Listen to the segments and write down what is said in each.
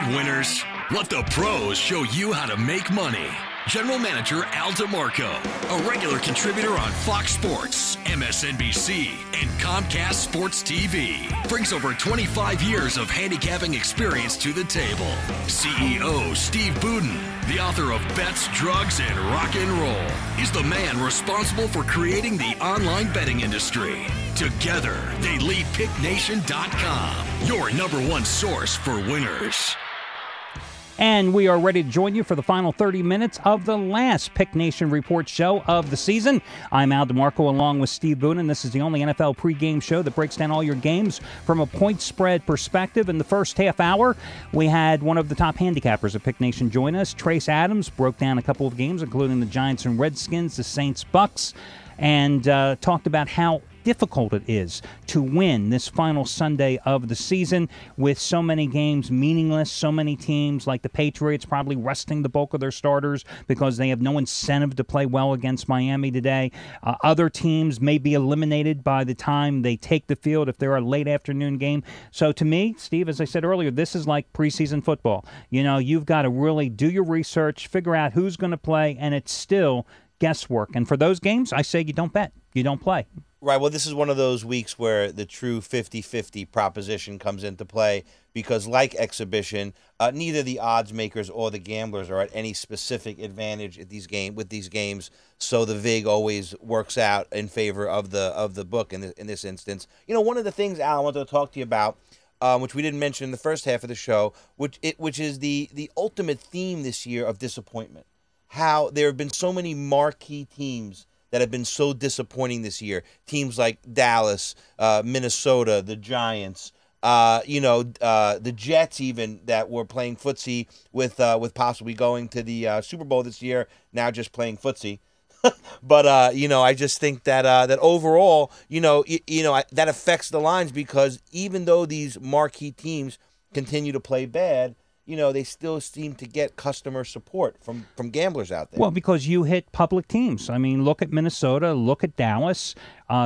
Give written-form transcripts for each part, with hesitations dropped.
winners. Let the pros show you how to make money. General Manager Al DeMarco, a regular contributor on Fox Sports, MSNBC, and Comcast Sports TV, brings over 25 years of handicapping experience to the table. CEO Steve Budin, the author of Bets, Drugs, and Rock and Roll, is the man responsible for creating the online betting industry. Together, they lead PickNation.com, your #1 source for winners. And we are ready to join you for the final 30 minutes of the last Pick Nation Report show of the season. I'm Al DeMarco along with Steve Budin. This is the only NFL pregame show that breaks down all your games from a point spread perspective. In the first half hour, we had one of the top handicappers at Pick Nation join us. Trace Adams broke down a couple of games, including the Giants and Redskins, the Saints-Bucks, and talked about how difficult it is to win this final Sunday of the season with so many games meaningless, so many teams like the Patriots probably resting the bulk of their starters because they have no incentive to play well against Miami today. Other teams may be eliminated by the time they take the field if they're a late afternoon game. So to me, Steve, as I said earlier, this is like preseason football. You know, you've got to really do your research, figure out who's going to play, and it's still guesswork. And for those games, I say you don't bet. You don't play. Right. Well, this is one of those weeks where the true 50-50 proposition comes into play because, like exhibition, neither the odds makers or the gamblers are at any specific advantage at these with these games. So the VIG always works out in favor of the book in this instance. You know, one of the things, Al, I wanted to talk to you about, which we didn't mention in the first half of the show, which is the ultimate theme this year of disappointment. How there have been so many marquee teams that have been so disappointing this year. Teams like Dallas, Minnesota, the Giants, the Jets even that were playing footsie with possibly going to the Super Bowl this year, now just playing footsie. But I just think that that overall, that affects the lines because even though these marquee teams continue to play bad, they still seem to get customer support from gamblers out there. Well, because you hit public teams. I mean, look at Minnesota, look at Dallas.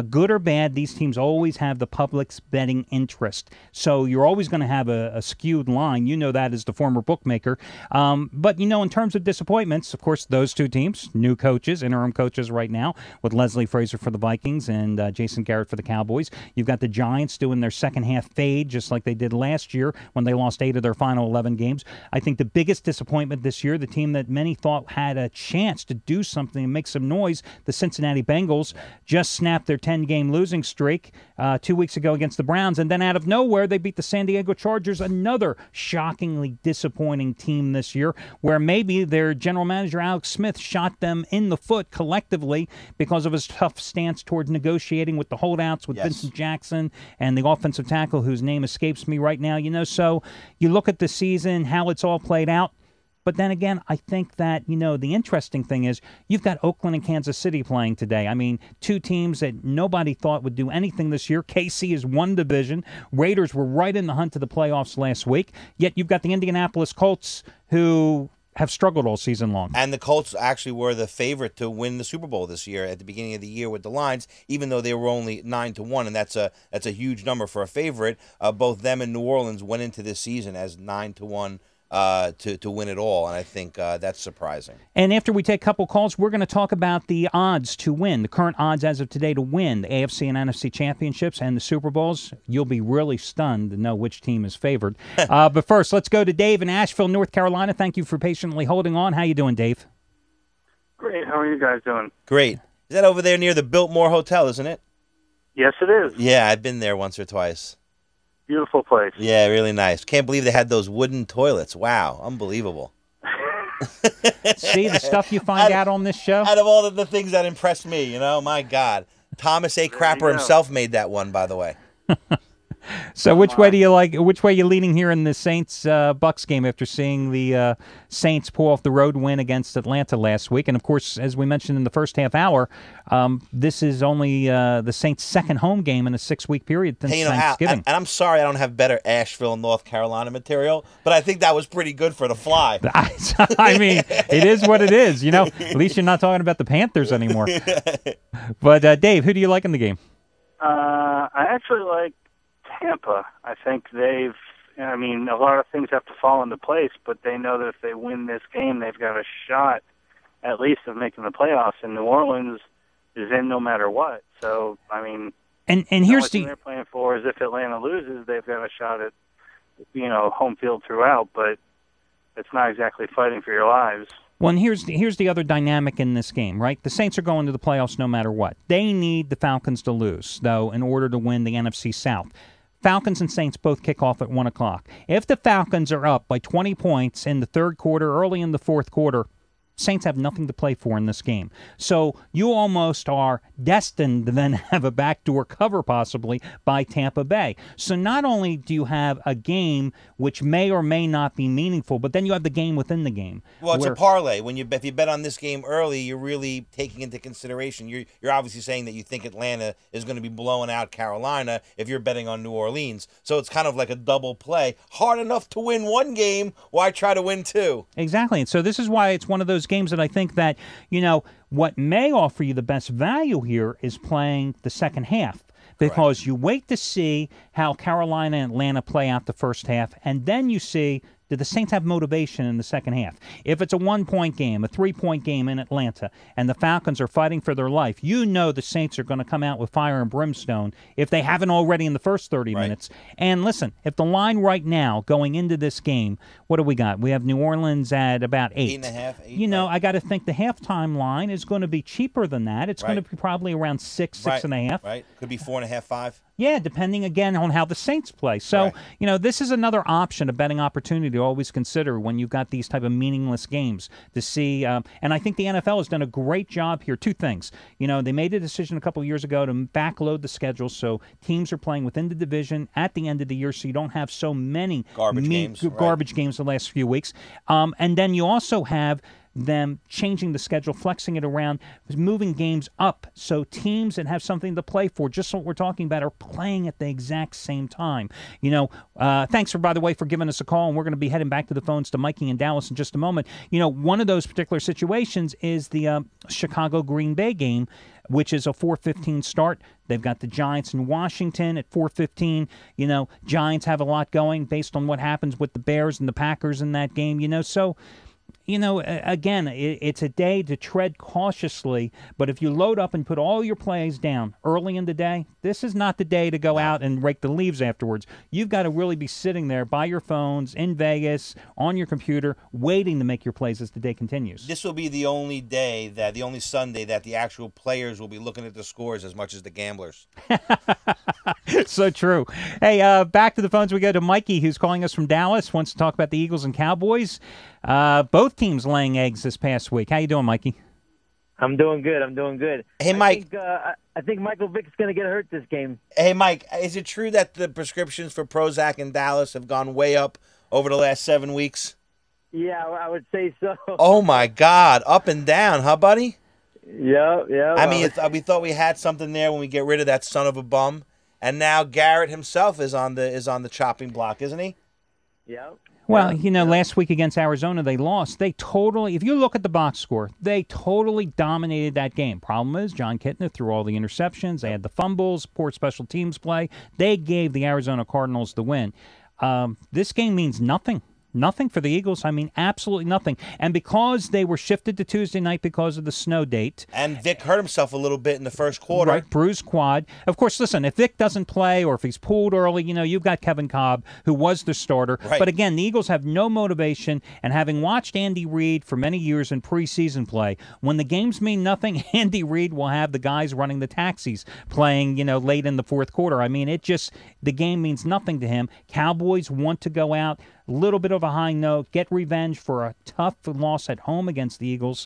Good or bad, these teams always have the public's betting interest. So you're always going to have a skewed line. You know that as the former bookmaker. But, in terms of disappointments, of course, those two teams, new coaches, interim coaches right now, with Leslie Frazier for the Vikings and Jason Garrett for the Cowboys. You've got the Giants doing their second half fade, just like they did last year when they lost 8 of their final 11 games. I think the biggest disappointment this year, the team that many thought had a chance to do something and make some noise, the Cincinnati Bengals, just snapped their 10-game losing streak 2 weeks ago against the Browns, and then out of nowhere they beat the San Diego Chargers, another shockingly disappointing team this year, where maybe their general manager Alex Smith shot them in the foot collectively because of his tough stance towards negotiating with the holdouts, with Vincent Jackson and the offensive tackle whose name escapes me right now. So you look at the season, how it's all played out. But then again, I think that, the interesting thing is you've got Oakland and Kansas City playing today. I mean, two teams that nobody thought would do anything this year. KC is one division. Raiders were right in the hunt to the playoffs last week. Yet you've got the Indianapolis Colts who have struggled all season long. And the Colts actually were the favorite to win the Super Bowl this year at the beginning of the year with the lines, even though they were only 9-1, and that's a huge number for a favorite. Both them and New Orleans went into this season as 9-1. To win it all, and I think that's surprising. And after we take a couple calls, we're going to talk about the odds to win, the current odds as of today to win the AFC and NFC championships and the Super Bowls. You'll be really stunned to know which team is favored. But first, let's go to Dave in Asheville, North Carolina. Thank you for patiently holding on. How you doing, Dave? Great. How are you guys doing? Great. Is that over there near the Biltmore Hotel, isn't it? Yes, it is. Yeah, I've been there once or twice. Beautiful place. Yeah, really nice. Can't believe they had those wooden toilets. Wow, unbelievable. See, the stuff you find out on this show? Out of all the things that impressed me, my God. Thomas A. Crapper himself made that one, by the way. So which way do you like? Which way are you leaning here in the Saints-Bucks game after seeing the Saints pull off the road win against Atlanta last week? And, of course, as we mentioned in the first half hour, this is only the Saints' second home game in a 6-week period since Thanksgiving. And I'm sorry I don't have better Asheville, North Carolina material, but I think that was pretty good for the fly. I mean, it is what it is. At least you're not talking about the Panthers anymore. But, Dave, who do you like in the game? I actually like Tampa. I think they've I mean, a lot of things have to fall into place, but they know that if they win this game, they've got a shot at least of making the playoffs. And New Orleans is in no matter what. So, I mean, and the here's only thing they're playing for is if Atlanta loses, they've got a shot at, home field throughout, but it's not exactly fighting for your lives. Well, and here's the other dynamic in this game, right? The Saints are going to the playoffs no matter what. They need the Falcons to lose, though, in order to win the NFC South. Falcons and Saints both kick off at 1 o'clock. If the Falcons are up by 20 points in the third quarter, early in the fourth quarter, Saints have nothing to play for in this game. So you almost are destined to then have a backdoor cover possibly by Tampa Bay. So not only do you have a game which may or may not be meaningful, but then you have the game within the game. Well, it's a parlay. If you bet on this game early, you're really taking into consideration. You're obviously saying that you think Atlanta is going to be blowing out Carolina if you're betting on New Orleans. So it's kind of like a double play. Hard enough to win one game, why try to win two? Exactly. And so this is why it's one of those games that I think that, what may offer you the best value here is playing the second half. Because you wait to see how Carolina and Atlanta play out the first half, and then you see, do the Saints have motivation in the second half? If it's a 1-point game, a 3-point game in Atlanta, and the Falcons are fighting for their life, the Saints are going to come out with fire and brimstone if they haven't already in the first 30 minutes. And listen, if the line right now going into this game, what do we got? We have New Orleans at about 8. 8.5. I got to think the halftime line is going to be cheaper than that. It's going to be probably around 6, 6.5. Right. Could be 4.5, 5. Yeah, depending, again, on how the Saints play. So, this is another option, a betting opportunity to always consider when you've got these type of meaningless games to see. And I think the NFL has done a great job here. Two things. They made a decision a couple of years ago to backload the schedule so teams are playing within the division at the end of the year so you don't have so many garbage games the last few weeks. And then you also have them changing the schedule, flexing it around, moving games up so teams that have something to play for, just what we're talking about, are playing at the exact same time. Thanks, by the way, for giving us a call, and we're going to be heading back to the phones to Mikey in Dallas in just a moment. One of those particular situations is the Chicago-Green Bay game, which is a 4:15 start. They've got the Giants in Washington at 4:15. Giants have a lot going based on what happens with the Bears and the Packers in that game. So again, it's a day to tread cautiously, but if you load up and put all your plays down early in the day, this is not the day to go out and rake the leaves afterwards. You've got to really be sitting there by your phones, in Vegas, on your computer, waiting to make your plays as the day continues. This will be the only Sunday that the actual players will be looking at the scores as much as the gamblers. So true. Hey, back to the phones we go to Mikey, who's calling us from Dallas, wants to talk about the Eagles and Cowboys. Both teams laying eggs this past week. How you doing, Mikey? I'm doing good. Hey, Mike. I think Michael Vick's going to get hurt this game. Hey, Mike, is it true that the prescriptions for Prozac in Dallas have gone way up over the last 7 weeks? Yeah, I would say so. Oh, my God. Up and down, huh, buddy? Yeah. I mean, we thought we had something there when we get rid of that son of a bum. And now Garrett himself is on the chopping block, isn't he? Yeah. Well, last week against Arizona, they lost. If you look at the box score, they totally dominated that game. Problem is, John Kitna threw all the interceptions. They had the fumbles, poor special teams play. They gave the Arizona Cardinals the win. This game means nothing. Nothing for the Eagles. I mean, absolutely nothing. And because they were shifted to Tuesday night because of the snow date. And Vic hurt himself a little bit in the first quarter. Right, bruised quad. Of course, listen, if Vic doesn't play or if he's pulled early, you've got Kevin Cobb, who was the starter. Right. But again, the Eagles have no motivation. And having watched Andy Reid for many years in preseason play, when the games mean nothing, Andy Reid will have the guys running the taxis playing, late in the fourth quarter. I mean, the game means nothing to him. Cowboys want to go out little bit of a high note, get revenge for a tough loss at home against the Eagles.